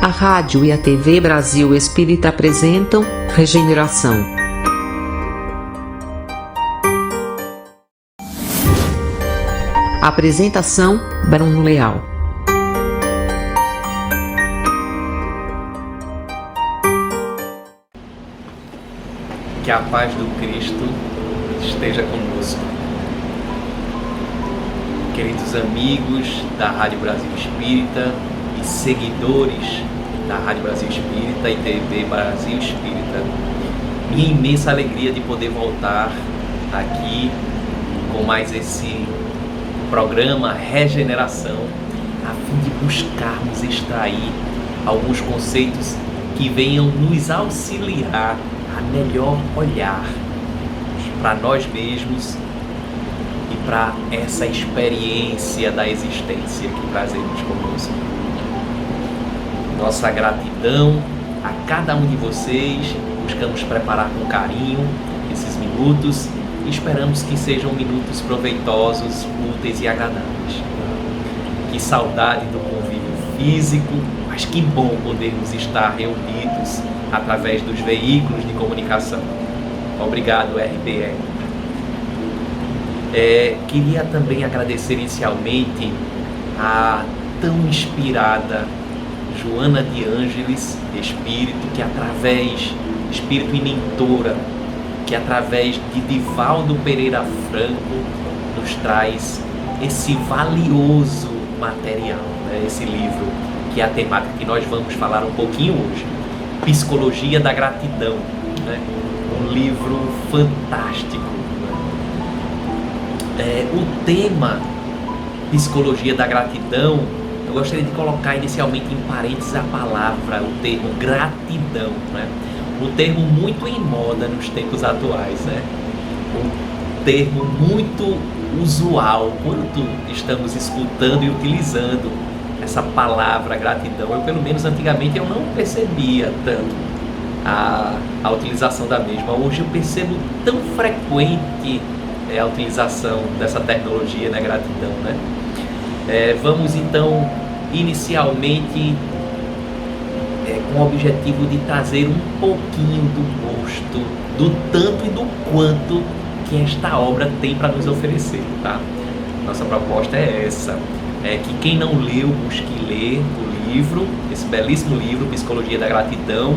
A rádio e a TV Brasil Espírita apresentam Regeneração. Apresentação: Bruno Leal. Que a paz do Cristo esteja conosco. Queridos amigos da Rádio Brasil Espírita e seguidores da Rádio Brasil Espírita e TV Brasil Espírita, minha imensa alegria de poder voltar aqui com mais esse programa Regeneração, a fim de buscarmos extrair alguns conceitos que venham nos auxiliar a melhor olhar para nós mesmos e para essa experiência da existência que trazemos conosco. Nossa gratidão a cada um de vocês, buscamos preparar com carinho esses minutos e esperamos que sejam minutos proveitosos, úteis e agradáveis. Que saudade do convívio físico, mas que bom podermos estar reunidos através dos veículos de comunicação. Obrigado, RBE. Queria também agradecer inicialmente a tão inspirada Joana de Ângeles, espírito e mentora, que através de Divaldo Pereira Franco nos traz esse valioso material, né? Esse livro, que é a temática que nós vamos falar um pouquinho hoje, Psicologia da Gratidão, né? Um livro fantástico, né? O tema Psicologia da Gratidão, eu gostaria de colocar inicialmente em parênteses a palavra, o termo gratidão, né? Um termo muito em moda nos tempos atuais, né? Um termo muito usual quando estamos escutando e utilizando essa palavra gratidão. Eu, pelo menos antigamente, eu não percebia tanto a utilização da mesma. Hoje eu percebo tão frequente a utilização dessa terminologia, né? Gratidão, né? Vamos então inicialmente com o objetivo de trazer um pouquinho do gosto, do tanto e do quanto que esta obra tem para nos oferecer, tá? Nossa proposta é essa, que quem não leu busque ler o livro, esse belíssimo livro, Psicologia da Gratidão,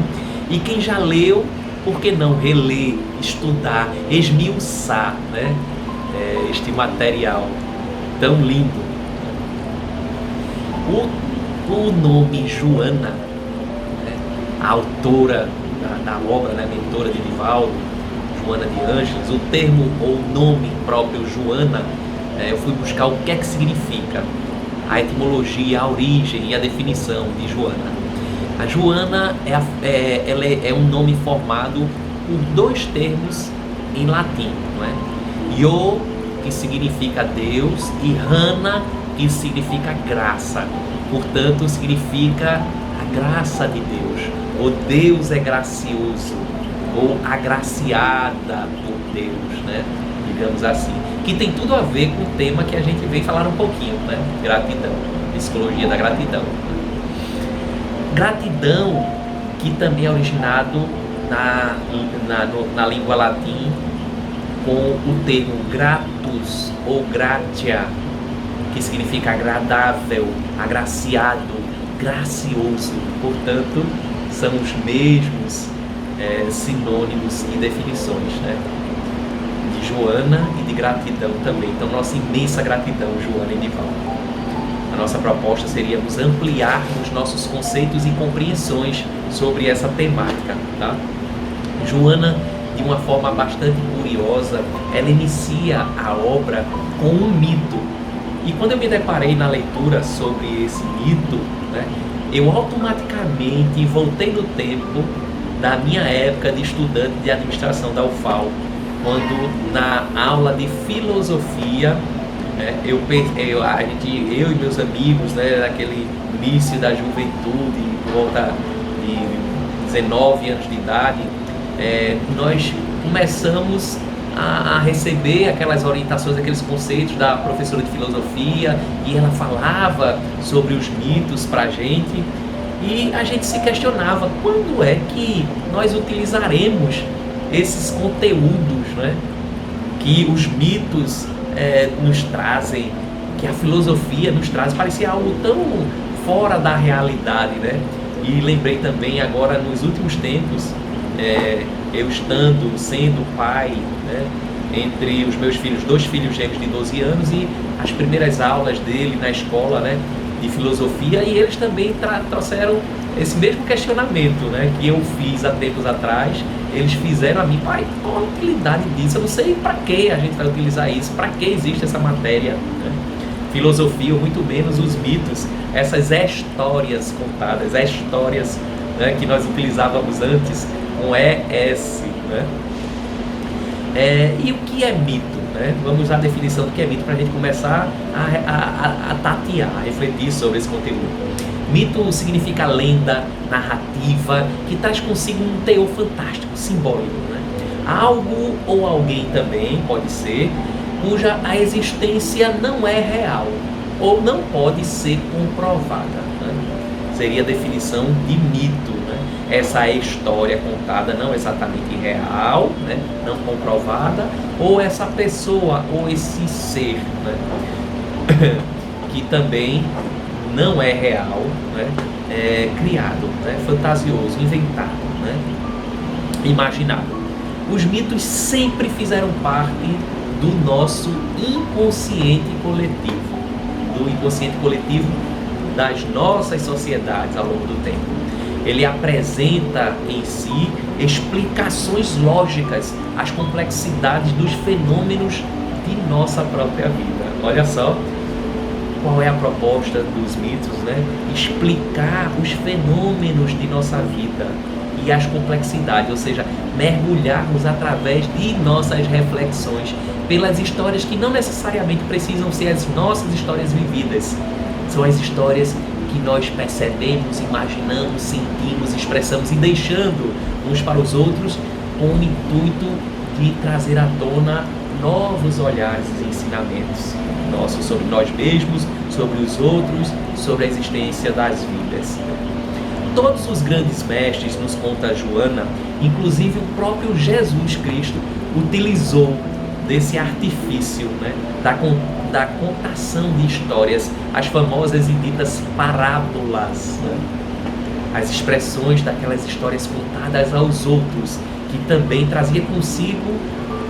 e quem já leu, por que não reler, estudar, esmiuçar, né? Este material tão lindo. O nome Joana, né, a autora da obra, né, mentora de Divaldo, Joana de Ângeles, o termo ou nome próprio Joana, eu fui buscar o que é que significa, a etimologia, a origem e a definição de Joana. A Joana ela é um nome formado por dois termos em latim, não é? Io, que significa Deus, e Hana, que significa graça. Portanto, significa a graça de Deus, ou Deus é gracioso, ou agraciada por Deus, né? Digamos assim, que tem tudo a ver com o tema que a gente veio falar um pouquinho, né? Gratidão, psicologia da gratidão. Gratidão, que também é originado na língua latim com o termo gratus ou gratia, que significa agradável, agraciado, gracioso. Portanto, são os mesmos sinônimos e definições, né? De Joana e de gratidão também. Então, nossa imensa gratidão, Joana e Divaldo. A nossa proposta seria nos ampliarmos nossos conceitos e compreensões sobre essa temática, tá? Joana, de uma forma bastante curiosa, ela inicia a obra com um mito. E quando eu me deparei na leitura sobre esse mito, né, eu automaticamente voltei no tempo da minha época de estudante de administração da UFAL, quando na aula de filosofia, eu e meus amigos, né, naquele início da juventude, por volta de 19 anos de idade, nós começamos a receber aquelas orientações, aqueles conceitos da professora de filosofia, e ela falava sobre os mitos pra gente, E a gente se questionava quando é que nós utilizaremos esses conteúdos, né, que os mitos nos trazem, que a filosofia nos traz. Parecia algo tão fora da realidade, né? E lembrei também agora, nos últimos tempos, eu sendo pai, né, entre os meus filhos, 2 filhos gêmeos de 12 anos, e as primeiras aulas dele na escola, né, de filosofia, e eles também trouxeram esse mesmo questionamento, né, que eu fiz há tempos atrás. Eles fizeram a mim: pai, qual a utilidade disso? Eu não sei para que a gente vai utilizar isso, para que existe essa matéria, né? Filosofia, ou muito menos os mitos, essas histórias contadas, histórias, né, que nós utilizávamos antes com ES, né? E o que é mito, né? Vamos à definição do que é mito para a gente começar a tatear, a refletir sobre esse conteúdo. Mito significa lenda, narrativa, que traz consigo um teor fantástico, simbólico, né? Algo ou alguém também, pode ser, cuja a existência não é real ou não pode ser comprovada, né? Seria a definição de mito, né? Essa é história contada não exatamente real, né, não comprovada, ou essa pessoa ou esse ser, né, que também não é real, né, é criado, né, fantasioso, inventado, né, imaginado. Os mitos sempre fizeram parte do nosso inconsciente coletivo, das nossas sociedades ao longo do tempo. Ele apresenta em si explicações lógicas às complexidades dos fenômenos de nossa própria vida. Olha só qual é a proposta dos mitos, né? Explicar os fenômenos de nossa vida e as complexidades, ou seja, mergulharmos através de nossas reflexões pelas histórias que não necessariamente precisam ser as nossas histórias vividas. São as histórias que nós percebemos, imaginamos, sentimos, expressamos e deixando uns para os outros, com o intuito de trazer à tona novos olhares e ensinamentos nossos sobre nós mesmos, sobre os outros, sobre a existência das vidas. Todos os grandes mestres, nos conta Joana, inclusive o próprio Jesus Cristo, utilizou desse artifício, né, da contação de histórias, as famosas e ditas parábolas, né? As expressões daquelas histórias contadas aos outros, que também trazia consigo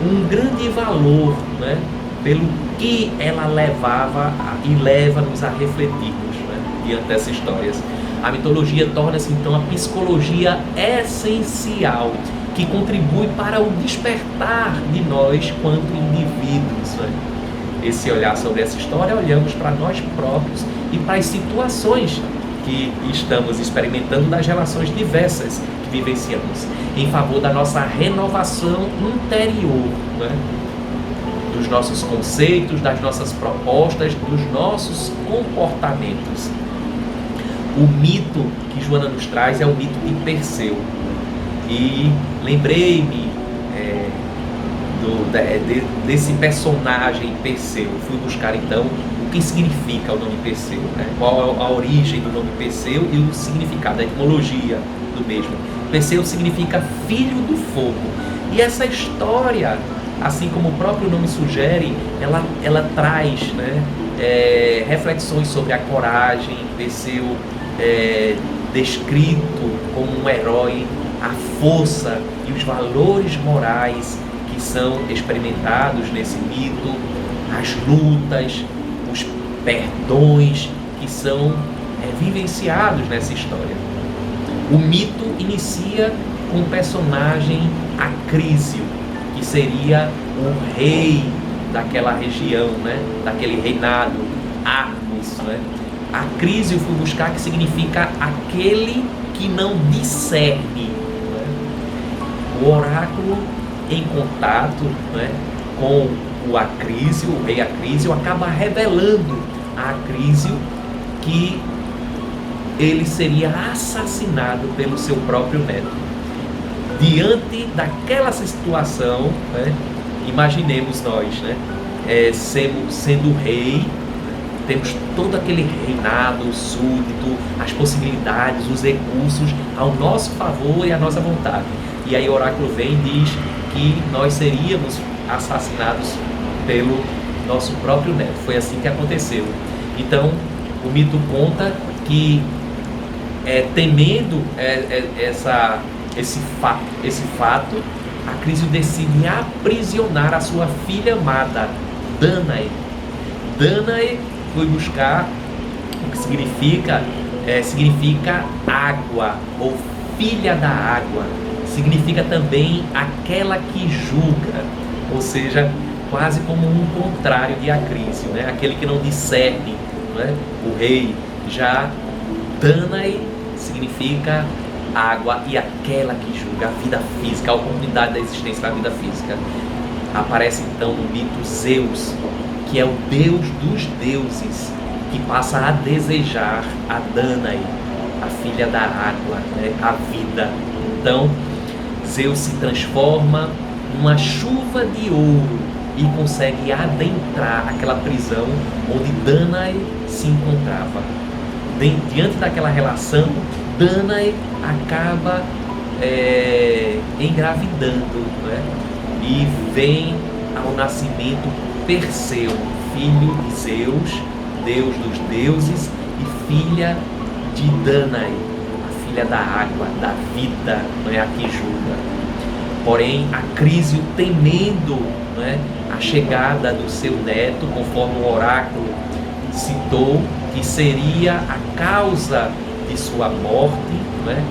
um grande valor, né, pelo que ela levava e leva-nos a refletirmos, né, diante dessas histórias. A mitologia torna-se então a psicologia essencial, que contribui para o despertar de nós quanto indivíduos, né? Esse olhar sobre essa história, olhamos para nós próprios e para as situações que estamos experimentando nas relações diversas que vivenciamos, em favor da nossa renovação interior, né? Dos nossos conceitos, das nossas propostas, dos nossos comportamentos. O mito que Joana nos traz é o mito de Perseu. E lembrei-me desse personagem Perseu. Fui buscar então o que significa o nome Perseu, né? Qual a origem do nome Perseu e o significado, a etimologia do mesmo. Perseu significa filho do fogo. E essa história, assim como o próprio nome sugere, ela traz, né, reflexões sobre a coragem. Perseu descrito como um herói, a força e os valores morais que são experimentados nesse mito, as lutas, os perdões que são vivenciados nessa história. O mito inicia com o personagem Acrísio, que seria o rei daquela região, né? Daquele reinado, Argos, né? Acrísio fui buscar, que significa aquele que não discerne, né? O oráculo, em contato, né, com o Acrísio, o rei Acrísio, acaba revelando a Acrísio que ele seria assassinado pelo seu próprio neto. Diante daquela situação, né, imaginemos nós, né, sendo rei, temos todo aquele reinado súdito, as possibilidades, os recursos ao nosso favor e à nossa vontade. E aí o oráculo vem e diz que nós seríamos assassinados pelo nosso próprio neto. Foi assim que aconteceu. Então, o mito conta que, temendo esse fato, Acrísio decide aprisionar a sua filha amada, Dânae. Dânae foi buscar o que significa água, ou filha da água. Significa também aquela que julga, ou seja, quase como um contrário de Acrísio, né? Aquele que não discerne, né? O rei. Já Dânae significa água e aquela que julga, a vida física, a oportunidade da existência da vida física. Aparece então no mito Zeus, que é o deus dos deuses, que passa a desejar a Dânae, a filha da água, né? A vida. Então, Zeus se transforma numa chuva de ouro e consegue adentrar aquela prisão onde Dânae se encontrava. Diante daquela relação, Dânae acaba engravidando, né? E vem ao nascimento Perseu, filho de Zeus, deus dos deuses, e filha de Dânae, a filha da água, da vida, não é a que julga. Porém, Acrísio, temendo, né, a chegada do seu neto, conforme o oráculo citou, que seria a causa de sua morte, né?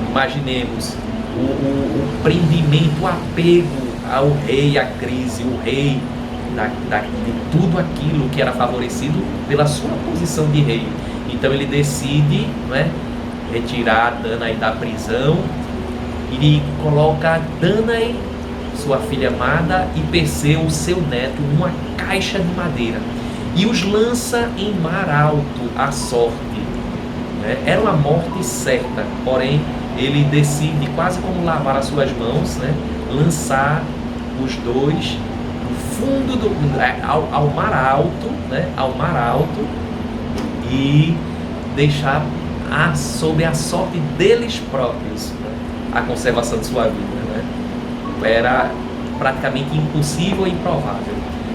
Imaginemos o prendimento, o apego ao rei Acrísio, o rei de tudo aquilo que era favorecido pela sua posição de rei. Então ele decide, né, retirar Dânae da prisão e coloca Dânae, sua filha amada, e Perseu, seu neto, numa caixa de madeira e os lança em mar alto à sorte, né? Era uma morte certa, porém ele decide, quase como lavar as suas mãos, né, lançar os dois no fundo ao mar alto, né, ao mar alto, e deixar sob a sorte deles próprios, né, a conservação de sua vida, né? Era praticamente impossível e improvável.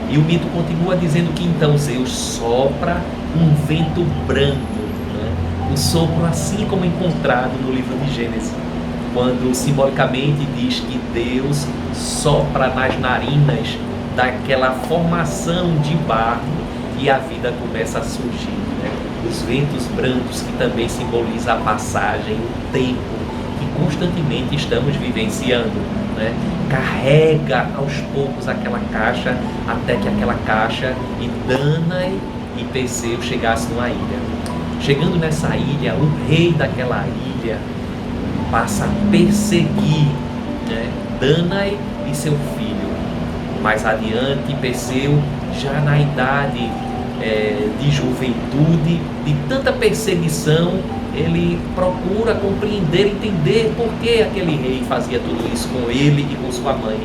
E o mito continua dizendo que então Zeus sopra um vento brando, né? Um sopro assim como encontrado no livro de Gênesis, quando simbolicamente diz que Deus sopra nas narinas daquela formação de barro e a vida começa a surgir, né? Os ventos brandos, que também simbolizam a passagem, o tempo que constantemente estamos vivenciando, né? Carrega aos poucos aquela caixa até que aquela caixa e Dânae e Perseu chegassem numa ilha. Chegando nessa ilha, o rei daquela ilha passa a perseguir, né, Dânae e seu filho. Mais adiante, Perseu, já na idade de juventude, de tanta perseguição, ele procura compreender, entender por que aquele rei fazia tudo isso com ele e com sua mãe.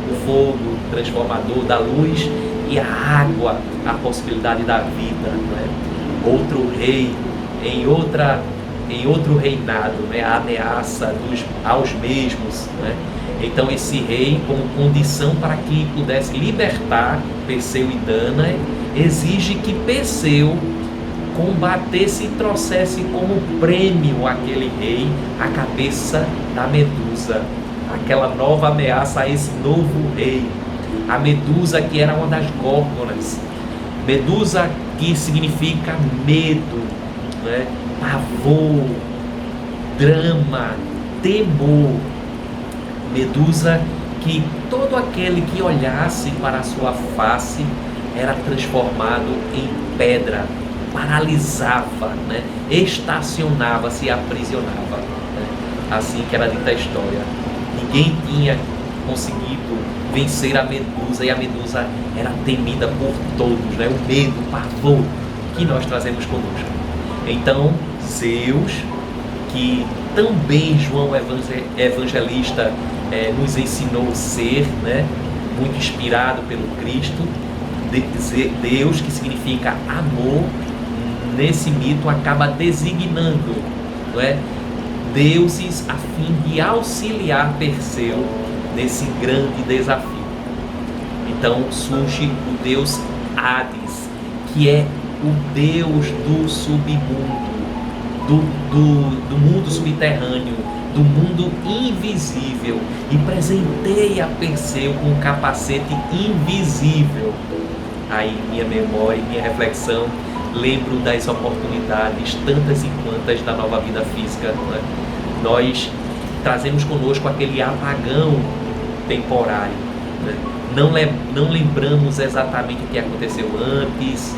O fogo transformador da luz e a água, a possibilidade da vida, né? Outro rei em outro reinado, né? A ameaça aos mesmos, né? Então esse rei, como condição para que pudesse libertar Perseu e Dânae, exige que Perseu combatesse e trouxesse como prêmio àquele rei a cabeça da Medusa, aquela nova ameaça a esse novo rei. A Medusa, que era uma das górgonas. Medusa, que significa medo, né? Pavor, drama, temor. Medusa, que todo aquele que olhasse para a sua face era transformado em pedra, paralisava, né? Estacionava, se aprisionava, né? Assim que era dita a história. Ninguém tinha conseguido vencer a Medusa, e a Medusa era temida por todos, né? O medo, o pavor que nós trazemos conosco. Então Zeus, que também João Evangelista nos ensinou a ser, né, muito inspirado pelo Cristo, Deus, que significa amor, nesse mito acaba designando, não é, deuses a fim de auxiliar Perseu nesse grande desafio. Então surge o deus Hades, que é o deus do submundo, do mundo subterrâneo, do mundo invisível, e presenteia Perseu com um capacete invisível. Aí minha memória, minha reflexão, lembro das oportunidades, tantas e quantas, da nova vida física, né? Nós trazemos conosco aquele apagão temporário, né? Não lembramos exatamente o que aconteceu antes,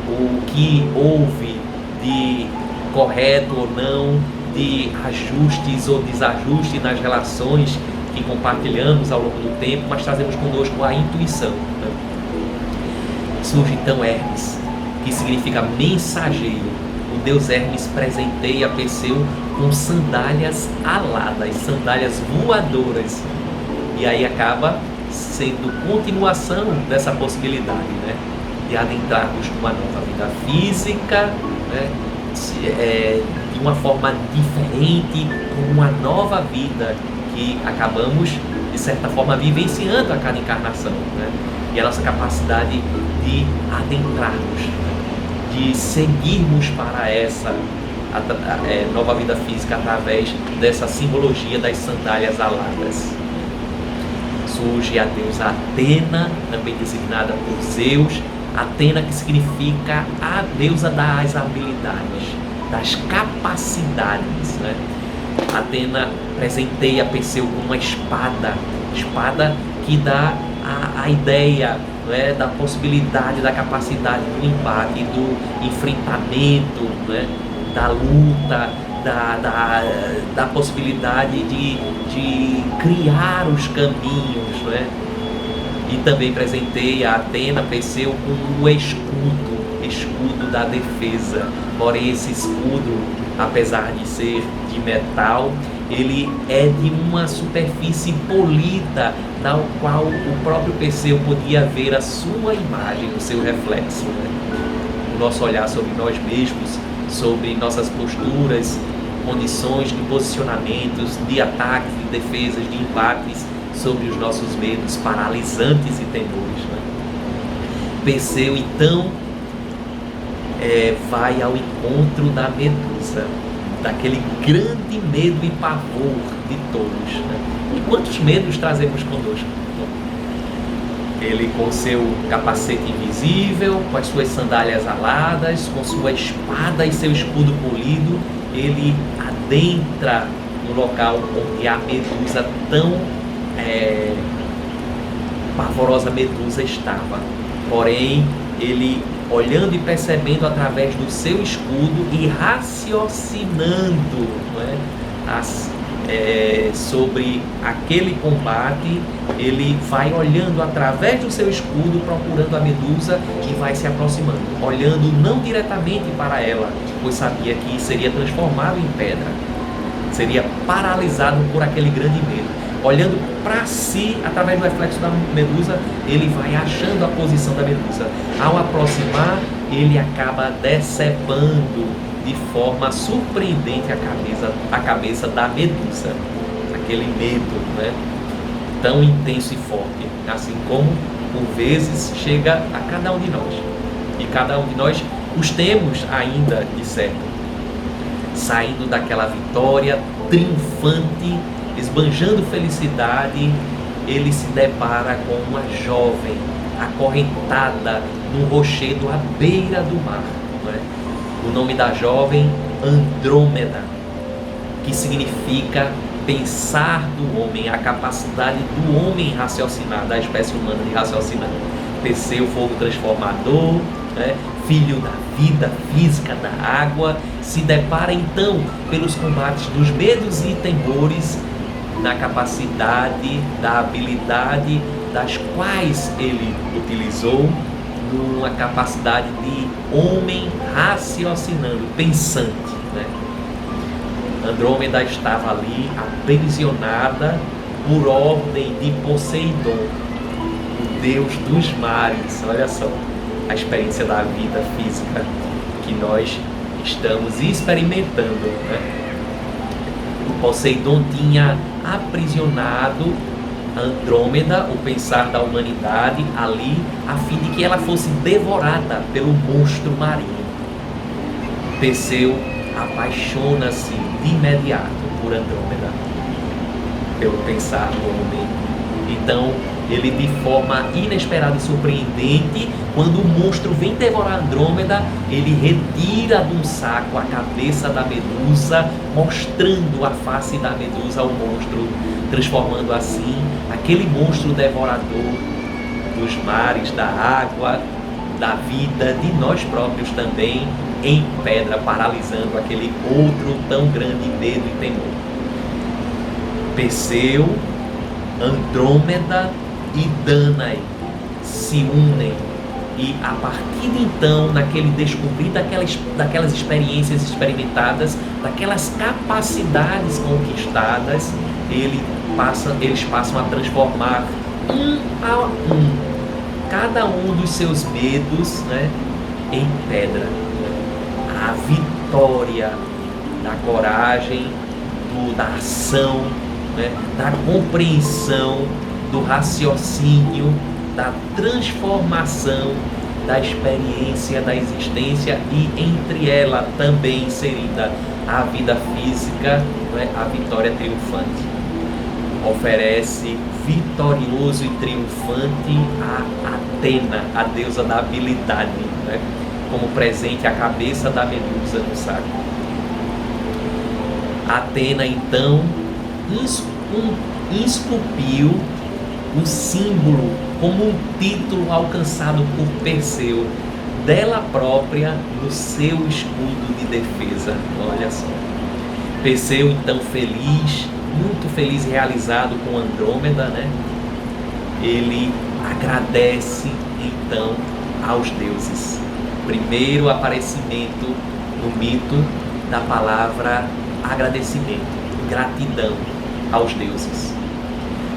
o que houve de correto ou não, de ajustes ou desajustes nas relações que compartilhamos ao longo do tempo, mas trazemos conosco a intuição, né? Surge então Hermes, que significa mensageiro. O deus Hermes presenteia Perseu com sandálias aladas, sandálias voadoras, e aí acaba sendo continuação dessa possibilidade, né, de adentrarmos numa nova vida física, né, de uma forma diferente, com uma nova vida que acabamos, de certa forma, vivenciando a cada encarnação, né, e a nossa capacidade de adentrarmos, de seguirmos para essa nova vida física através dessa simbologia das sandálias aladas. Surge a deusa Atena, também designada por Zeus. Atena, que significa a deusa das habilidades, das capacidades, né? Atena presenteia Perseu com uma espada que dá a ideia, né, da possibilidade, da capacidade do embate, do enfrentamento, né, da luta, da possibilidade de criar os caminhos, né? E também presenteia a Atena, Perseu, com o escudo da defesa. Porém, esse escudo, apesar de ser de metal, ele é de uma superfície polida, na qual o próprio Perseu podia ver a sua imagem, o seu reflexo, né? O nosso olhar sobre nós mesmos, sobre nossas posturas, condições de posicionamentos, de ataques, de defesas, de embates, sobre os nossos medos paralisantes e temores, né? Perseu, então, vai ao encontro da Medusa, daquele grande medo e pavor de todos, né? E quantos medos trazemos conosco? Ele, com seu capacete invisível, com as suas sandálias aladas, com sua espada e seu escudo polido, ele adentra no local onde a Medusa, tão pavorosa Medusa, estava. Porém, ele, olhando e percebendo através do seu escudo e raciocinando, né, sobre aquele combate, ele vai olhando através do seu escudo, procurando a Medusa, e vai se aproximando, olhando não diretamente para ela, pois sabia que seria transformado em pedra, seria paralisado por aquele grande medo. Olhando para si, através do reflexo da Medusa, ele vai achando a posição da Medusa. Ao aproximar, ele acaba decepando de forma surpreendente a cabeça da Medusa. Aquele medo, né, tão intenso e forte, assim como por vezes chega a cada um de nós. E cada um de nós os temos ainda, de certo. Saindo daquela vitória triunfante, esbanjando felicidade, ele se depara com uma jovem acorrentada num rochedo à beira do mar, não é? O nome da jovem, Andrômeda, que significa pensar do homem, a capacidade do homem raciocinar, da espécie humana de raciocinar. Perseu, fogo transformador, né, filho da vida física da água, se depara então pelos combates dos medos e temores, na capacidade, da habilidade das quais ele utilizou, numa capacidade de homem raciocinando, pensante, né? Andrômeda estava ali aprisionada por ordem de Poseidon, o Deus dos mares. Olha só a experiência da vida física que nós estamos experimentando, né? O Poseidon tinha aprisionado Andrômeda, o pensar da humanidade, ali, a fim de que ela fosse devorada pelo monstro marinho. Perseu apaixona-se de imediato por Andrômeda, pelo pensar do homem. Então, ele, de forma inesperada e surpreendente, quando o monstro vem devorar Andrômeda, ele retira de um saco a cabeça da Medusa, mostrando a face da Medusa ao monstro, transformando assim aquele monstro devorador dos mares, da água, da vida, de nós próprios também, em pedra, paralisando aquele outro tão grande medo e temor. Perseu, Andrômeda e Danae se unem, e a partir de então, naquele descobrir daquelas experiências experimentadas, daquelas capacidades conquistadas, eles passam a transformar um a um cada um dos seus medos, né, em pedra. A vitória da coragem, da ação, né, da compreensão, do raciocínio, da transformação, da experiência da existência, e entre ela também inserida a vida física, né, a vitória triunfante. Oferece vitorioso e triunfante a Atena, a deusa da habilidade, né, como presente a cabeça da Medusa no saco. Atena então esculpiu o símbolo como um título alcançado por Perseu dela própria no seu escudo de defesa. Olha só. Perseu então feliz, muito feliz e realizado com Andrômeda, né? Ele agradece então aos deuses. Primeiro aparecimento no mito da palavra agradecimento, gratidão aos deuses.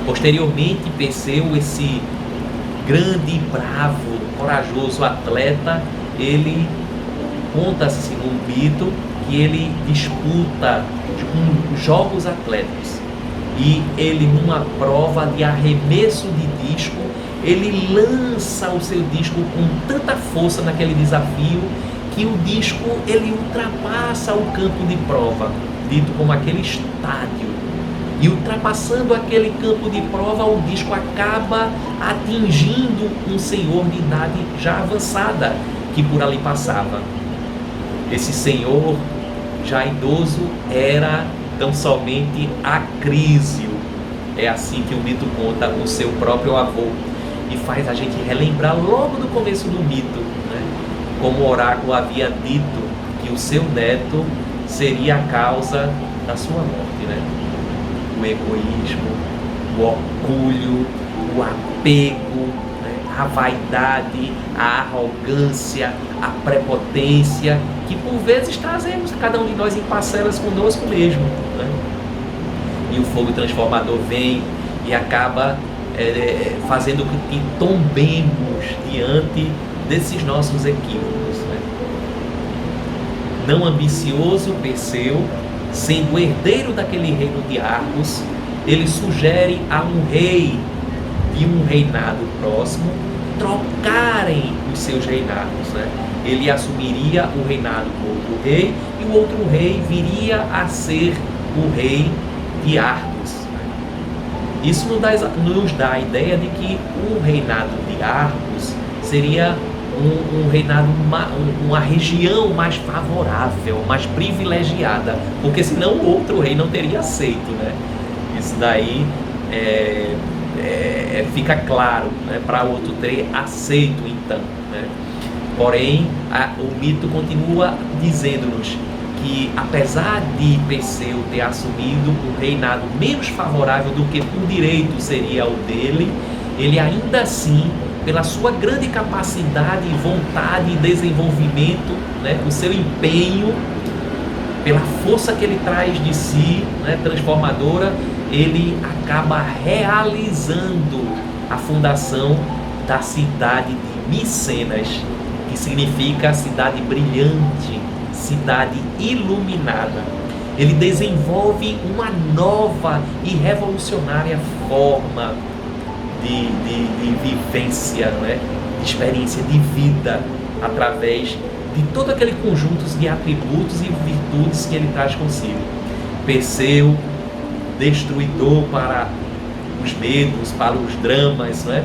Posteriormente, Perseu, esse grande, bravo, corajoso atleta, ele conta-se no mito que ele disputa jogos atléticos, e ele, numa prova de arremesso de disco, ele lança o seu disco com tanta força naquele desafio que o disco ele ultrapassa o campo de prova, dito como aquele estádio. E ultrapassando aquele campo de prova, o disco acaba atingindo um senhor de idade já avançada que por ali passava. Esse senhor, já idoso, era tão somente Acrísio. É assim que o mito conta, o seu próprio avô. E faz a gente relembrar logo do começo do mito, né? Como o oráculo havia dito que o seu neto seria a causa da sua morte, né? O egoísmo, o orgulho, o apego, né? A vaidade, a arrogância, a prepotência, que por vezes trazemos cada um de nós em parcelas conosco mesmo, né? E o fogo transformador vem e acaba fazendo com que tombemos diante desses nossos equívocos, né? Não ambicioso, Perseu, sendo herdeiro daquele reino de Argos, ele sugere a um rei de um reinado próximo trocarem os seus reinados, né? Ele assumiria o reinado do outro rei, e o outro rei viria a ser o rei de Argos. Isso nos dá a ideia de que o reinado de Argos seria um reinado, uma região mais favorável, mais privilegiada, porque senão o outro rei não teria aceito, né? Isso daí fica claro, né, para o outro ter aceito então, né? Porém, o mito continua dizendo-nos que, apesar de Perseu ter assumido um reinado menos favorável do que por direito seria o dele, ele ainda assim, pela sua grande capacidade, vontade e desenvolvimento, né, o seu empenho, pela força que ele traz de si, né, transformadora, ele acaba realizando a fundação da cidade de Micenas, que significa cidade brilhante, cidade iluminada. Ele desenvolve uma nova e revolucionária forma de vivência, né? De experiência de vida, através de todo aquele conjunto de atributos e virtudes que ele traz consigo. Perseu, destruidor para os medos, para os dramas, né?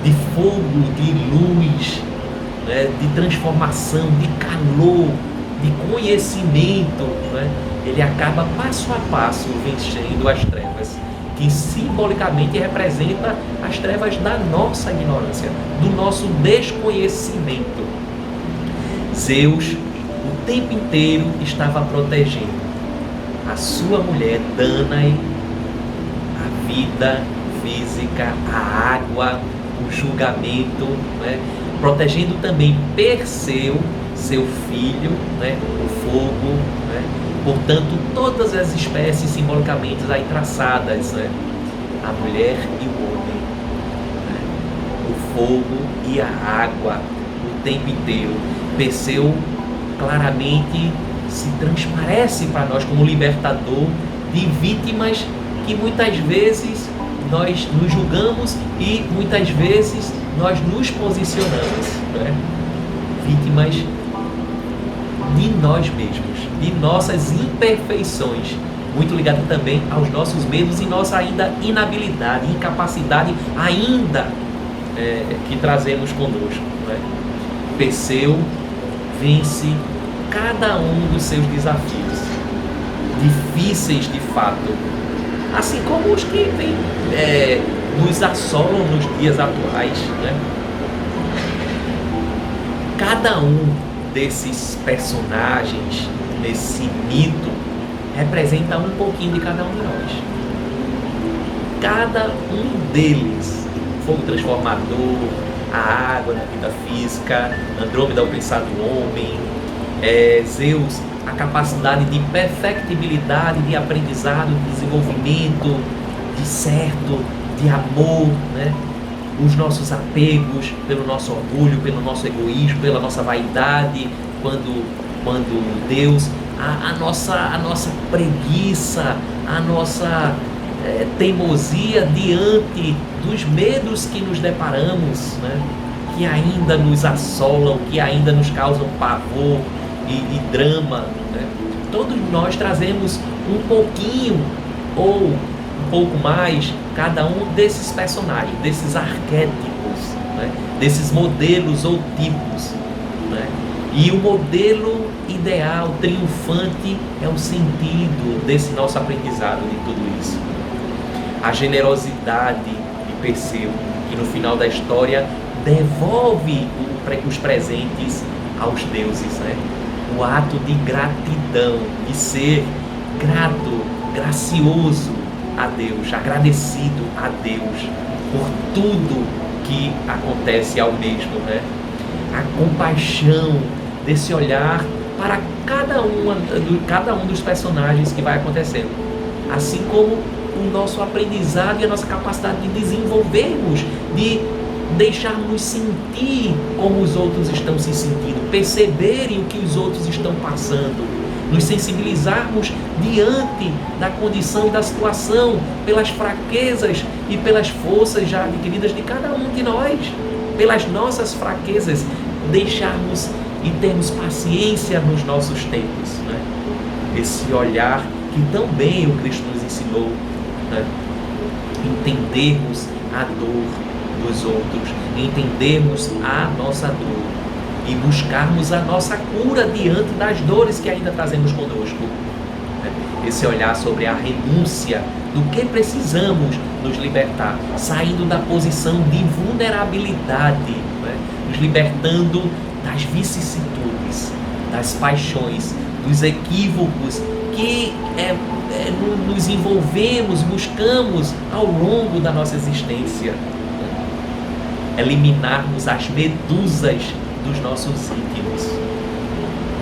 De fogo, de luz, né? De transformação, de calor, de conhecimento, né? Ele acaba passo a passo vencendo as trevas, que simbolicamente representa as trevas da nossa ignorância, do nosso desconhecimento. Zeus, o tempo inteiro, estava protegendo a sua mulher, Danae, a vida física, a água, o julgamento, né? Protegendo também Perseu, seu filho, né? O fogo, né? Portanto, todas as espécies simbolicamente aí traçadas, né? A mulher e o homem, né? O fogo e a água, o tempo inteiro. Perseu claramente se transparece para nós como libertador de vítimas que muitas vezes nós nos julgamos e muitas vezes nós nos posicionamos, né? Vítimas de nós mesmos, de nossas imperfeições, muito ligado também aos nossos medos e nossa ainda inabilidade, incapacidade ainda que trazemos conosco, né? Perseu vence cada um dos seus desafios, difíceis de fato, assim como os que nos assolam nos dias atuais, né? Cada um desses personagens, nesse mito, representa um pouquinho de cada um de nós. Cada um deles, fogo transformador, a água na vida física, Andrômeda, o pensar do homem, Zeus, a capacidade de perfectibilidade, de aprendizado, de desenvolvimento, de certo, de amor, né? Os nossos apegos pelo nosso orgulho, pelo nosso egoísmo, pela nossa vaidade, quando Deus, a nossa preguiça, a nossa teimosia diante dos medos que nos deparamos, né? Que ainda nos assolam, que ainda nos causam pavor e drama, né? Todos nós trazemos um pouquinho ou um pouco mais cada um desses personagens, desses arquétipos, né? Desses modelos ou tipos, né? E o modelo ideal, triunfante, é o sentido desse nosso aprendizado de tudo isso. A generosidade de Perseu, que no final da história devolve os presentes aos deuses, né? O ato de gratidão, de ser grato, gracioso a Deus, agradecido a Deus por tudo que acontece ao mesmo, né? A compaixão desse olhar para cada um dos personagens que vai acontecendo, assim como o nosso aprendizado e a nossa capacidade de desenvolvermos, de deixarmos sentir como os outros estão se sentindo, perceberem o que os outros estão passando, nos sensibilizarmos diante da condição e da situação, pelas fraquezas e pelas forças já adquiridas de cada um de nós, pelas nossas fraquezas, deixarmos e termos paciência nos nossos tempos, né? Esse olhar que também o Cristo nos ensinou, né? Entendermos a dor dos outros, entendermos a nossa dor e buscarmos a nossa cura diante das dores que ainda trazemos conosco. Esse olhar sobre a renúncia do que precisamos nos libertar, saindo da posição de vulnerabilidade, né? Nos libertando das vicissitudes, das paixões, dos equívocos que nos envolvemos, buscamos ao longo da nossa existência. Eliminarmos as medusas dos nossos íntimos.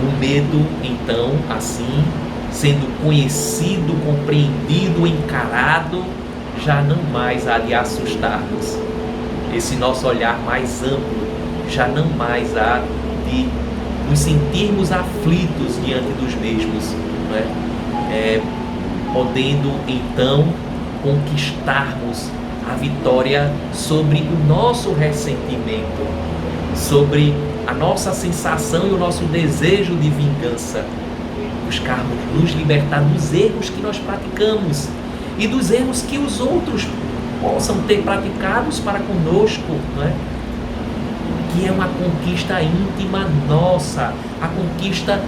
O medo, então, assim, sendo conhecido, compreendido, encarado, já não mais há de assustar-nos. esse nosso olhar mais amplo, já não mais há de nos sentirmos aflitos diante dos mesmos, né? Podendo então conquistarmos a vitória sobre o nosso ressentimento, sobre a nossa sensação e o nosso desejo de vingança, buscarmos nos libertar dos erros que nós praticamos e dos erros que os outros possam ter praticados para conosco, né? Que é uma conquista íntima nossa, a conquista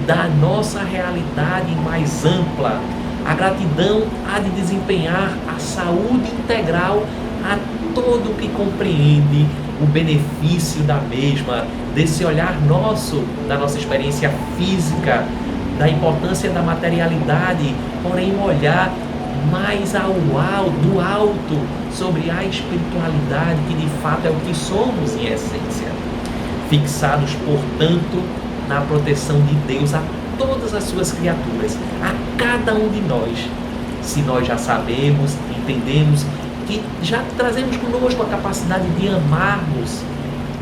da nossa realidade mais ampla. A gratidão há de desempenhar a saúde integral a todo que compreende o benefício da mesma, desse olhar nosso, da nossa experiência física, da importância da materialidade, porém um olhar mais do alto, sobre a espiritualidade, que de fato é o que somos em essência. Fixados, portanto, na proteção de Deus a todas as suas criaturas, a cada um de nós. Se nós já sabemos, entendemos, que já trazemos conosco a capacidade de amarmos,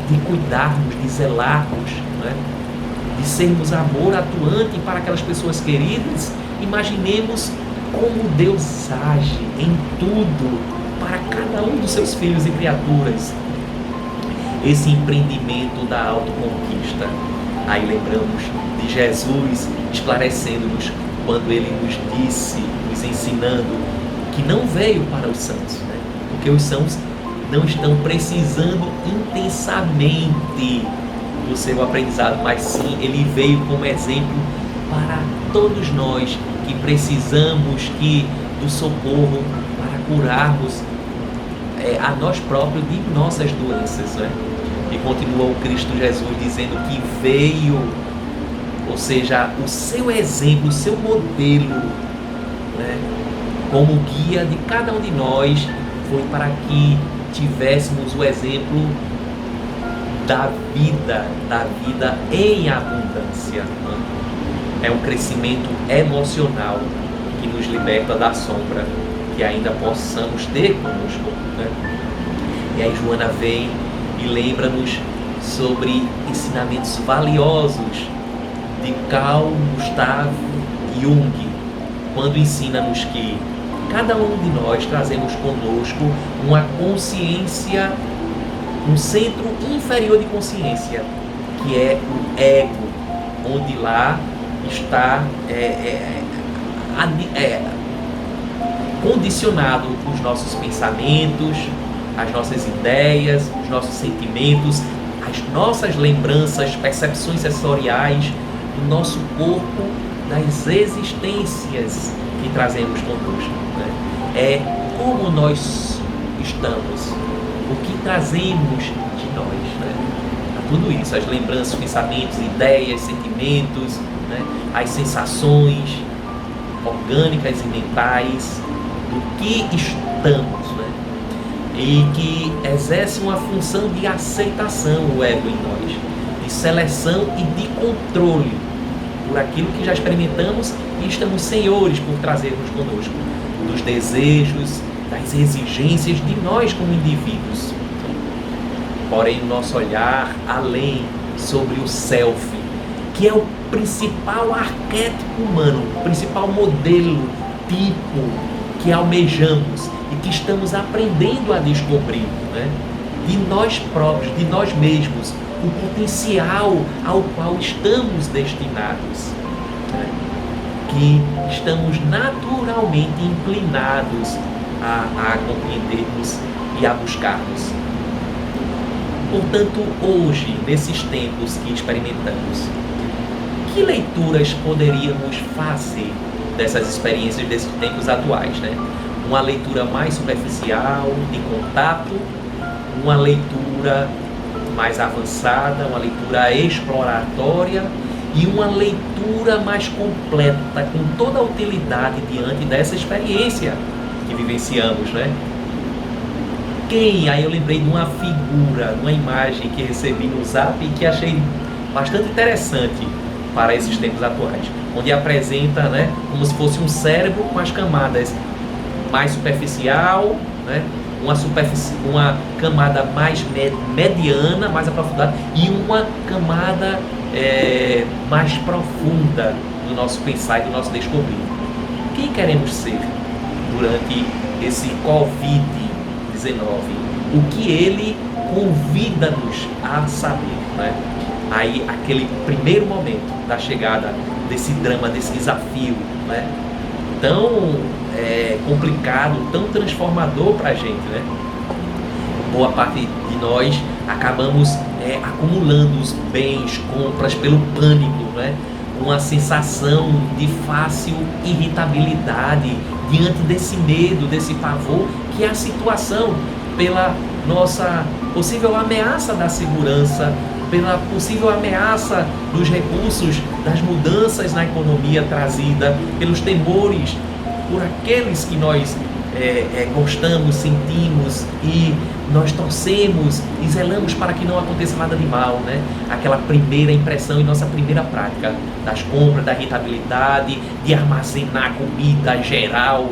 de cuidarmos, de zelarmos, né? De sermos amor atuante para aquelas pessoas queridas, imaginemos como Deus age em tudo para cada um dos seus filhos e criaturas. Esse empreendimento da autoconquista. Aí lembramos de Jesus esclarecendo-nos quando ele nos disse, nos ensinando, que não veio para os sãos, né? Porque os sãos não estão precisando intensamente do seu aprendizado, mas sim ele veio como exemplo para todos nós que precisamos do socorro para curarmos a nós próprios de nossas doenças, né? E continua o Cristo Jesus dizendo que veio, ou seja, o seu exemplo, o seu modelo, né, como guia de cada um de nós, foi para que tivéssemos o exemplo da vida em abundância, né? É um crescimento emocional que nos liberta da sombra que ainda possamos ter conosco, né? E aí Joana vem e lembra-nos sobre ensinamentos valiosos de Carl Gustav Jung, quando ensina-nos que cada um de nós trazemos conosco uma consciência, um centro inferior de consciência, que é o ego, onde lá está condicionado os nossos pensamentos, as nossas ideias, os nossos sentimentos, as nossas lembranças, percepções sensoriais do nosso corpo, das existências que trazemos conosco, né? É como nós estamos, o que trazemos de nós, né? Tudo isso, as lembranças, pensamentos, ideias, sentimentos, né? As sensações orgânicas e mentais do que estamos, né? E que exerce uma função de aceitação, o ego em nós, de seleção e de controle por aquilo que já experimentamos e estamos senhores por trazermos conosco, dos desejos, das exigências de nós como indivíduos. Porém, o nosso olhar além sobre o self, que é o principal arquétipo humano, o principal modelo, tipo que almejamos e que estamos aprendendo a descobrir, né? De nós próprios, de nós mesmos, o potencial ao qual estamos destinados, né? Que estamos naturalmente inclinados a compreendermos e a buscarmos. Portanto, hoje, nesses tempos que experimentamos, que leituras poderíamos fazer dessas experiências desses tempos atuais, né? Uma leitura mais superficial, de contato, uma leitura mais avançada, uma leitura exploratória e uma leitura mais completa, com toda a utilidade diante dessa experiência que vivenciamos, né? Aí eu lembrei de uma figura, de uma imagem que recebi no Zap e que achei bastante interessante para esses tempos atuais, onde apresenta, né, como se fosse um cérebro com as camadas mais superficial, né, uma camada mais mediana, mais aprofundada, e uma camada mais profunda do nosso pensar e do nosso descobrir. Quem queremos ser durante esse Covid-19? O que ele convida-nos a saber, né? Aí, aquele primeiro momento da chegada desse drama, desse desafio, né? Tão complicado, tão transformador para a gente, né? Boa parte de nós acabamos acumulando os bens, compras pelo pânico, né? Uma sensação de fácil irritabilidade diante desse medo, desse pavor, que é a situação pela nossa possível ameaça da segurança, pela possível ameaça dos recursos, das mudanças na economia trazida, pelos temores por aqueles que nós gostamos, sentimos e nós torcemos e zelamos para que não aconteça nada de mal, né? Aquela primeira impressão e nossa primeira prática das compras, da irritabilidade, de armazenar comida geral,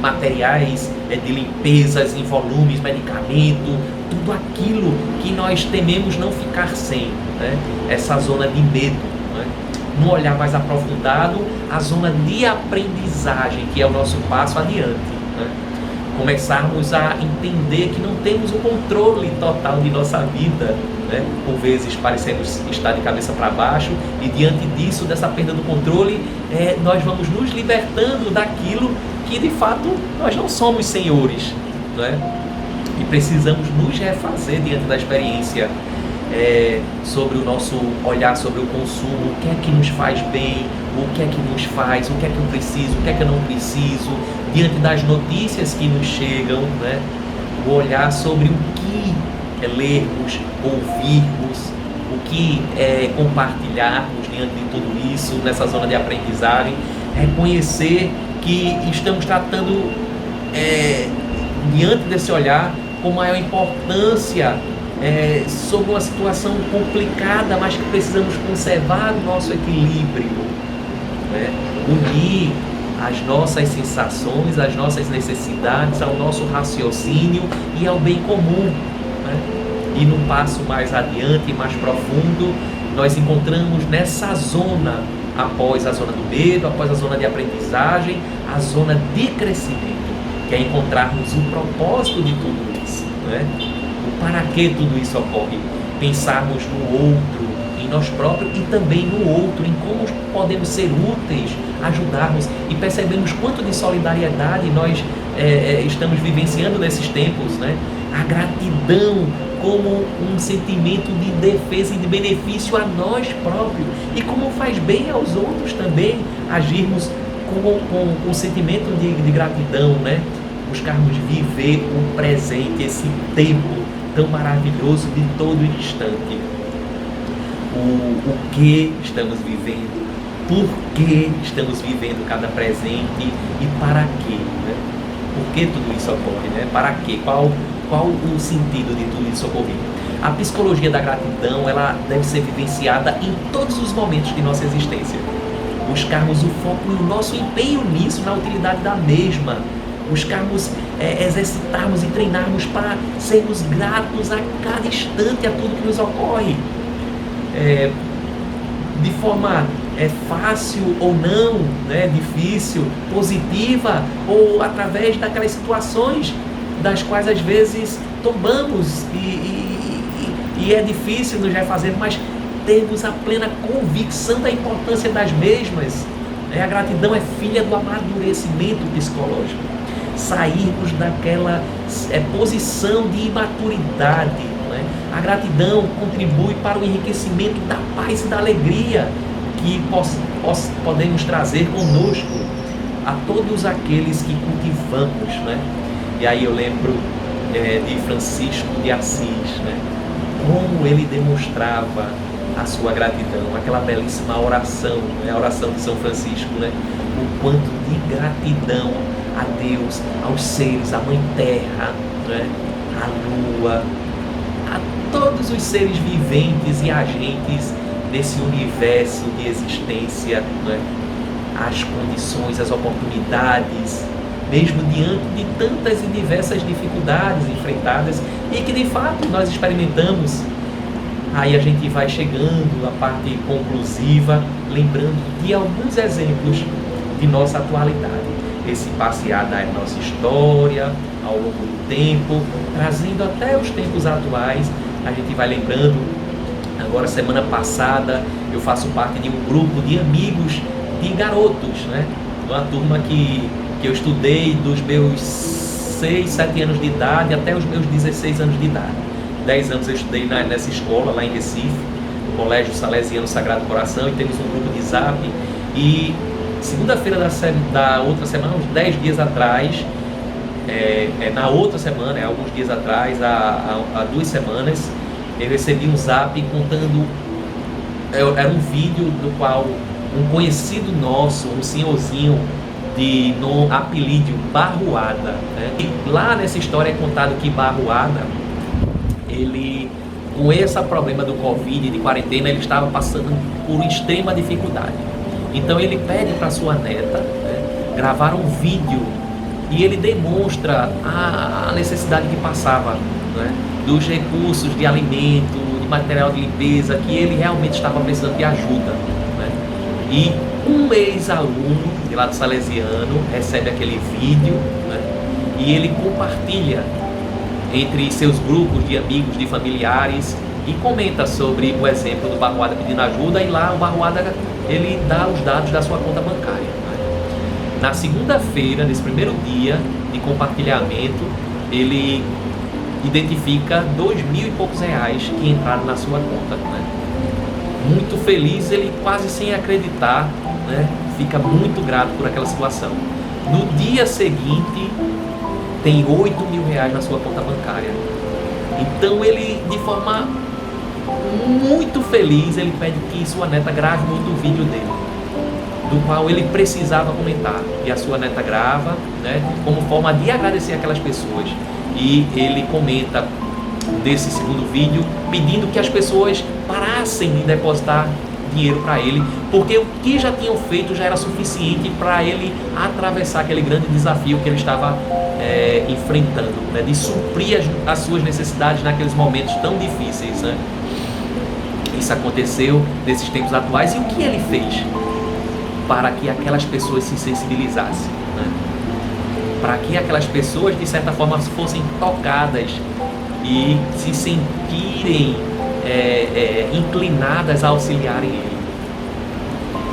materiais de limpezas em volumes, medicamento, tudo aquilo que nós tememos não ficar sem, né? Essa zona de medo, né? No olhar mais aprofundado, a zona de aprendizagem, que é o nosso passo adiante, né? Começarmos a entender que não temos o controle total de nossa vida, né? Por vezes parecemos estar de cabeça para baixo, e diante disso, dessa perda do controle, nós vamos nos libertando daquilo que de fato nós não somos senhores, né? E precisamos nos refazer diante da experiência, sobre o nosso olhar sobre o consumo, o que é que nos faz bem, o que é que nos faz, o que é que eu preciso, o que é que eu não preciso, diante das notícias que nos chegam, né? O olhar sobre o que é lermos, ouvirmos, o que é compartilharmos diante de tudo isso, nessa zona de aprendizagem, reconhecer que estamos tratando, diante desse olhar, com maior importância, sobre uma situação complicada, mas que precisamos conservar o nosso equilíbrio, né? Unir as nossas sensações, as nossas necessidades ao nosso raciocínio e ao bem comum, né? E num passo mais adiante, mais profundo, nós encontramos nessa zona, após a zona do medo, após a zona de aprendizagem, a zona de crescimento, que é encontrarmos o propósito de tudo isso, né? O para que tudo isso ocorre, pensarmos no outro, em nós próprios e também no outro, em como podemos ser úteis, ajudarmos, e percebemos quanto de solidariedade nós estamos vivenciando nesses tempos, né? A gratidão como um sentimento de defesa e de benefício a nós próprios, e como faz bem aos outros também agirmos com o sentimento de gratidão, né? Buscarmos viver o presente, esse tempo tão maravilhoso de todo instante. O que estamos vivendo, por que estamos vivendo cada presente e para quê, né? Por que tudo isso ocorre, né? Para quê? Qual o sentido de tudo isso ocorrer? A psicologia da gratidão, ela deve ser vivenciada em todos os momentos de nossa existência. Buscarmos o foco e o nosso empenho nisso, na utilidade da mesma. Buscarmos exercitarmos e treinarmos para sermos gratos a cada instante a tudo que nos ocorre. De forma fácil ou não, né, difícil, positiva, ou através daquelas situações das quais às vezes tombamos e é difícil nos refazer, mas termos a plena convicção da importância das mesmas. A gratidão é filha do amadurecimento psicológico. Sairmos daquela posição de imaturidade, né? A gratidão contribui para o enriquecimento da paz e da alegria que podemos trazer conosco a todos aqueles que cultivamos, né? E aí eu lembro de Francisco de Assis, né? Como ele demonstrava a sua gratidão, aquela belíssima oração, né? A oração de São Francisco, né? O quanto de gratidão a Deus, aos seres, à Mãe Terra, né? À Lua, a todos os seres viventes e agentes desse universo de existência, né? As condições, as oportunidades mesmo diante de tantas e diversas dificuldades enfrentadas e que de fato nós experimentamos. Aí a gente vai chegando à parte conclusiva, lembrando de alguns exemplos de nossa atualidade. Esse passear da nossa história ao longo do tempo, trazendo até os tempos atuais. A gente vai lembrando, agora semana passada eu faço parte de um grupo de amigos de garotos, né? Uma turma que eu estudei dos meus 6, 7 anos de idade até os meus 16 anos de idade. 10 anos eu estudei nessa escola lá em Recife, no Colégio Salesiano Sagrado Coração, e temos um grupo de Zap. E segunda-feira da outra semana, uns 10 dias atrás, na outra semana, alguns dias atrás, há 2 semanas, eu recebi um Zap contando, era um vídeo do qual um conhecido nosso, um senhorzinho no apelido Barruada, né? E lá nessa história é contado que Barruada, ele, com esse problema do Covid, de quarentena, ele estava passando por extrema dificuldade. Então ele pede para sua neta, né, gravar um vídeo, e ele demonstra a necessidade que passava, né, dos recursos de alimento, de material de limpeza, que ele realmente estava precisando de ajuda, né? E um ex-aluno de lá do Salesiano recebe aquele vídeo, né, e ele compartilha entre seus grupos de amigos, de familiares, e comenta sobre o exemplo do Barruada pedindo ajuda. E lá o Barruada, ele dá os dados da sua conta bancária, né? Na segunda-feira, nesse primeiro dia de compartilhamento, ele identifica 2.000 e poucos reais que entraram na sua conta, né? Muito feliz, ele quase sem acreditar, né? Fica muito grato por aquela situação. No dia seguinte, tem 8.000 reais na sua conta bancária. Então ele, de forma muito feliz, ele pede que sua neta grave um outro vídeo dele, do qual ele precisava comentar. E a sua neta grava, né, como forma de agradecer aquelas pessoas. E ele comenta desse segundo vídeo, pedindo que as pessoas parassem de depositar dinheiro para ele, porque o que já tinham feito já era suficiente para ele atravessar aquele grande desafio que ele estava enfrentando, né, de suprir as suas necessidades naqueles momentos tão difíceis, né? Isso aconteceu nesses tempos atuais. E o que ele fez para que aquelas pessoas se sensibilizassem, né? Para que aquelas pessoas, de certa forma, fossem tocadas e se sentirem inclinadas a auxiliarem ele.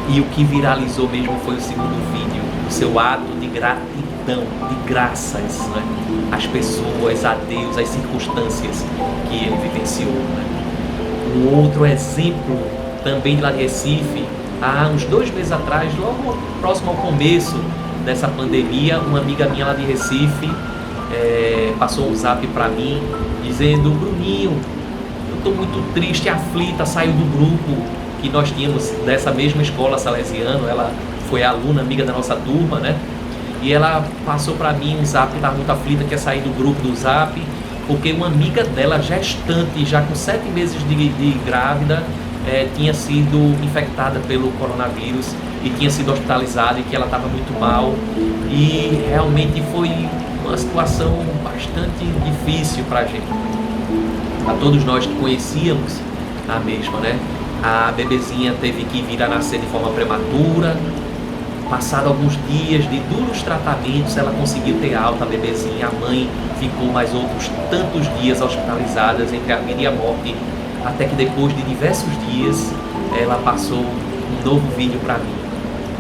E o que viralizou mesmo foi o segundo vídeo, o seu ato de gratidão, de graças, né, às pessoas, a Deus, às circunstâncias que ele vivenciou, né? Um outro exemplo também de lá de Recife, há uns 2 meses atrás, logo próximo ao começo dessa pandemia, uma amiga minha lá de Recife passou um zap para mim dizendo: Bruninho, eu estou muito triste, aflita, saiu do grupo que nós tínhamos dessa mesma escola salesiano. Ela foi aluna, amiga da nossa turma, né? E ela passou para mim um zap, estava muito aflita, que ia sair do grupo do zap, porque uma amiga dela, gestante, já com 7 meses de grávida, tinha sido infectada pelo coronavírus e tinha sido hospitalizada, e que ela estava muito mal. E realmente foi uma situação bastante difícil para a gente, a todos nós que conhecíamos a mesma, né? A bebezinha teve que vir a nascer de forma prematura. Passado alguns dias de duros tratamentos, ela conseguiu ter alta, a bebezinha. A mãe ficou mais outros tantos dias hospitalizadas entre a vida e a morte, até que depois de diversos dias ela passou um novo vídeo para mim,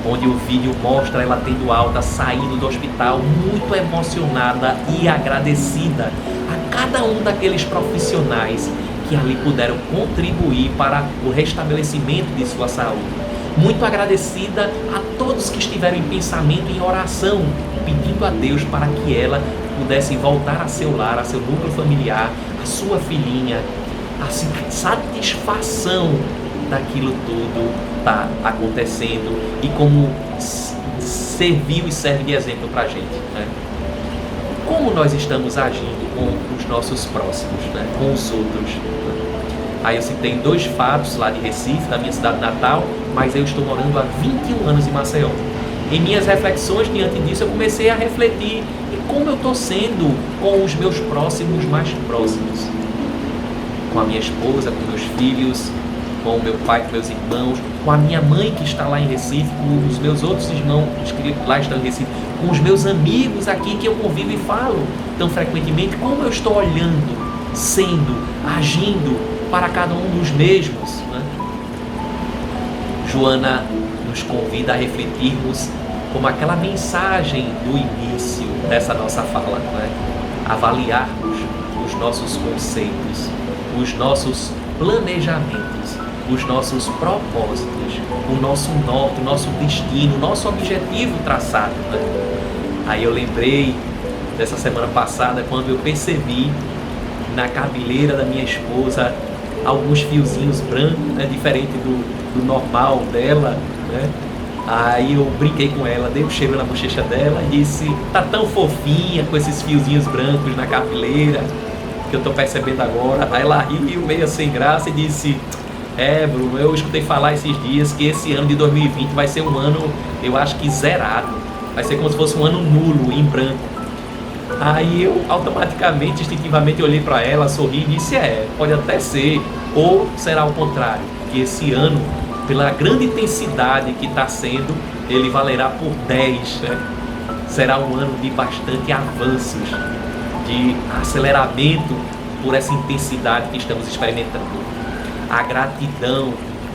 onde o vídeo mostra ela tendo alta, saindo do hospital, muito emocionada e agradecida a cada um daqueles profissionais que ali puderam contribuir para o restabelecimento de sua saúde. Muito agradecida a todos que estiveram em pensamento e em oração, pedindo a Deus para que ela pudesse voltar a seu lar, a seu núcleo familiar, a sua filhinha. A satisfação daquilo tudo está acontecendo, e como serviu e serve de exemplo para a gente, né? Como nós estamos agindo com os nossos próximos, né? Com os outros, né? Aí eu citei 2 fatos lá de Recife, da minha cidade natal, mas eu estou morando há 21 anos em Maceió. em minhas reflexões diante disso, eu comecei a refletir em como eu estou sendo com os meus próximos mais próximos. Com a minha esposa, com meus filhos, com o meu pai, com meus irmãos, com a minha mãe que está lá em Recife, com os meus outros irmãos que lá estão em Recife, com os meus amigos aqui que eu convivo e falo tão frequentemente, como eu estou olhando, sendo, agindo para cada um dos mesmos, né? Joana nos convida a refletirmos como aquela mensagem do início dessa nossa fala, né? Avaliarmos os nossos conceitos, os nossos planejamentos, os nossos propósitos, o nosso norte, o nosso destino, o nosso objetivo traçado, né? Aí eu lembrei dessa semana passada, quando eu percebi na cabeleira da minha esposa alguns fiozinhos brancos, né, diferente do normal dela, né? Aí eu brinquei com ela, dei um cheiro na bochecha dela e disse: tá tão fofinha com esses fiozinhos brancos na cabeleira, que eu tô percebendo agora. Aí ela riu meio sem graça e disse: Bruno, eu escutei falar esses dias que esse ano de 2020 vai ser um ano, eu acho que zerado, vai ser como se fosse um ano nulo, em branco. Aí eu automaticamente, instintivamente olhei para ela, sorri e disse: pode até ser, ou será o contrário, que esse ano, pela grande intensidade que está sendo, ele valerá por 10, né? Será um ano de bastante avanços, de aceleramento por essa intensidade que estamos experimentando. A gratidão,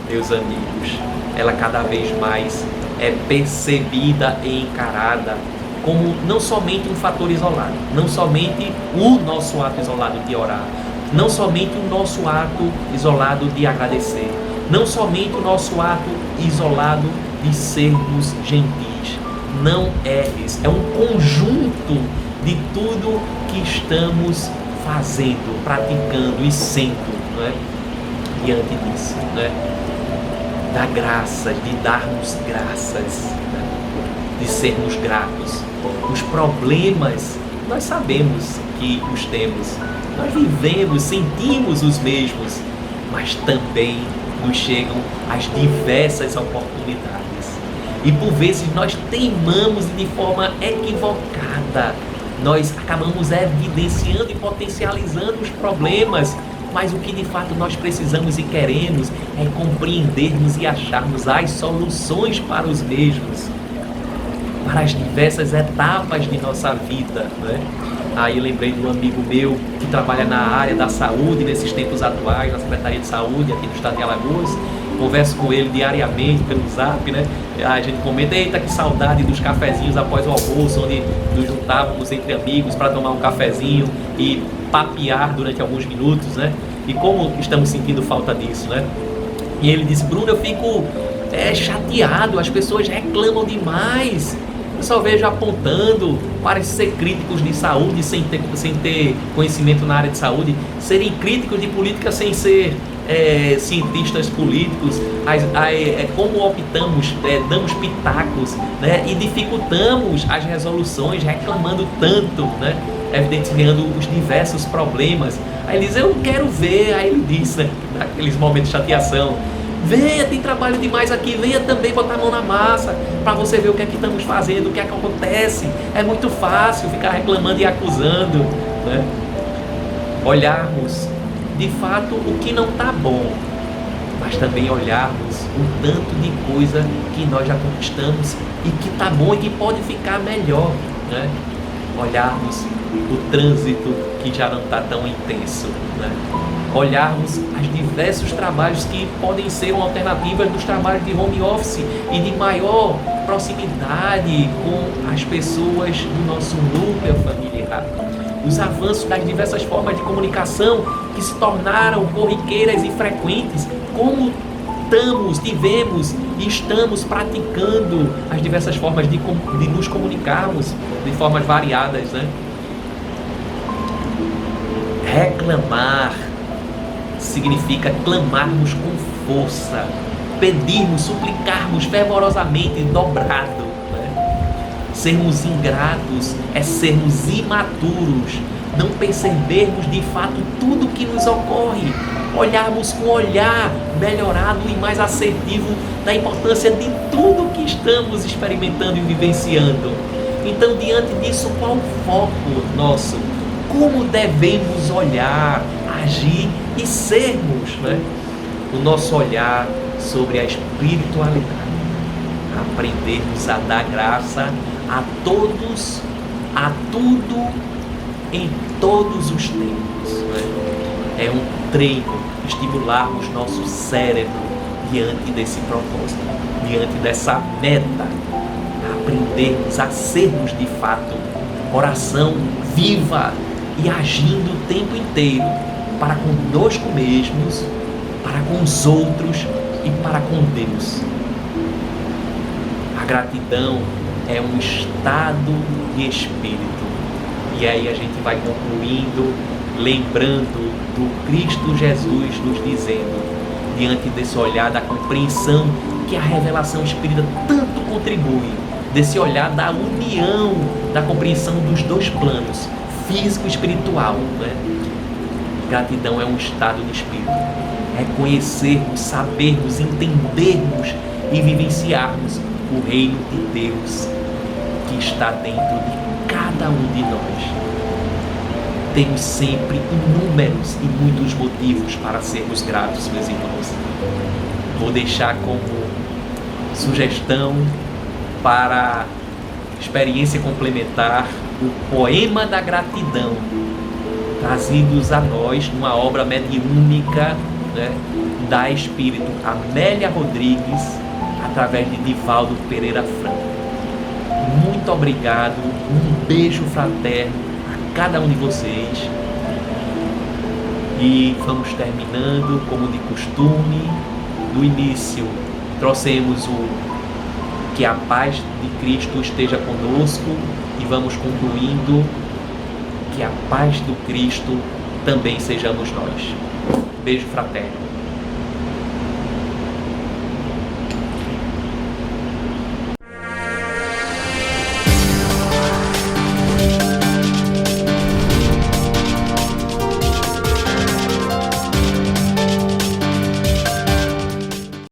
meus amigos, ela cada vez mais é percebida e encarada como não somente um fator isolado, não somente o nosso ato isolado de orar, não somente o nosso ato isolado de agradecer, não somente o nosso ato isolado de sermos gentis. Não é isso, é um conjunto de tudo que estamos fazendo, praticando e sendo, não é? Diante disso, né? Da graça, de darmos graças, né? De sermos gratos. Os problemas, nós sabemos que os temos, nós vivemos, sentimos os mesmos, mas também nos chegam as diversas oportunidades. E por vezes nós teimamos de forma equivocada, nós acabamos evidenciando e potencializando os problemas, mas o que de fato nós precisamos e queremos é compreendermos e acharmos as soluções para os mesmos, para as diversas etapas de nossa vida, né? Aí eu lembrei de um amigo meu que trabalha na área da saúde nesses tempos atuais, na Secretaria de Saúde aqui do estado de Alagoas. Converso com ele diariamente pelo Zap, né? A gente comenta: eita, que saudade dos cafezinhos após o almoço, onde nos juntávamos entre amigos para tomar um cafezinho e papear durante alguns minutos, né? E como estamos sentindo falta disso, né? E ele disse: Bruno, eu fico chateado, as pessoas reclamam demais. Eu só vejo apontando, parece ser críticos de saúde sem ter conhecimento na área de saúde, serem críticos de política sem ser cientistas políticos, como optamos, damos pitacos, né, e dificultamos as resoluções, reclamando tanto, né, evidenciando os diversos problemas. Aí ele diz: eu quero ver. Aí ele diz, né, naqueles momentos de chateação: venha, tem trabalho demais aqui, venha também botar a mão na massa, para você ver o que é que estamos fazendo, o que é que acontece. É muito fácil ficar reclamando e acusando, né? Olharmos de fato o que não está bom, mas também olharmos o tanto de coisa que nós já conquistamos e que está bom e que pode ficar melhor, né? Olharmos o trânsito que já não está tão intenso, né? Olharmos os diversos trabalhos que podem ser uma alternativa dos trabalhos de home office e de maior proximidade com as pessoas do nosso núcleo familiar. Os avanços das diversas formas de comunicação que se tornaram corriqueiras e frequentes, como tivemos e estamos praticando as diversas formas de nos comunicarmos de formas variadas, né? Reclamar significa clamarmos com força, pedirmos, suplicarmos fervorosamente, dobrado, né? Sermos ingratos é sermos imaturos, não percebermos de fato tudo que nos ocorre, olharmos com olhar melhorado e mais assertivo da importância de tudo que estamos experimentando e vivenciando. Então, diante disso, qual o foco nosso? Como devemos olhar, agir e sermos, né? O nosso olhar sobre a espiritualidade. Aprendermos a dar graça a todos, a tudo, em todos os tempos, né? É um treino, estimularmos nosso cérebro diante desse propósito, diante dessa meta, aprendermos a sermos de fato oração viva e agindo o tempo inteiro para conosco mesmos, para com os outros e para com Deus. A gratidão é um estado de espírito. E aí a gente vai concluindo, lembrando do Cristo Jesus nos dizendo, diante desse olhar da compreensão que a revelação espírita tanto contribui, desse olhar da união, da compreensão dos dois planos, físico e espiritual, né? Gratidão é um estado de espírito. Reconhecermos, sabermos, entendermos e vivenciarmos o reino de Deus que está dentro de cada um de nós. Temos sempre inúmeros e muitos motivos para sermos gratos, meus irmãos. Vou deixar como sugestão para experiência complementar o Poema da Gratidão, trazidos a nós numa obra mediúnica, né, da espírito Amélia Rodrigues, através de Divaldo Pereira Franco. Muito obrigado, um beijo fraterno a cada um de vocês. E vamos terminando, como de costume. No início, trouxemos o que a paz de Cristo esteja conosco e vamos concluindo que a paz do Cristo também sejamos nós. Beijo fraterno.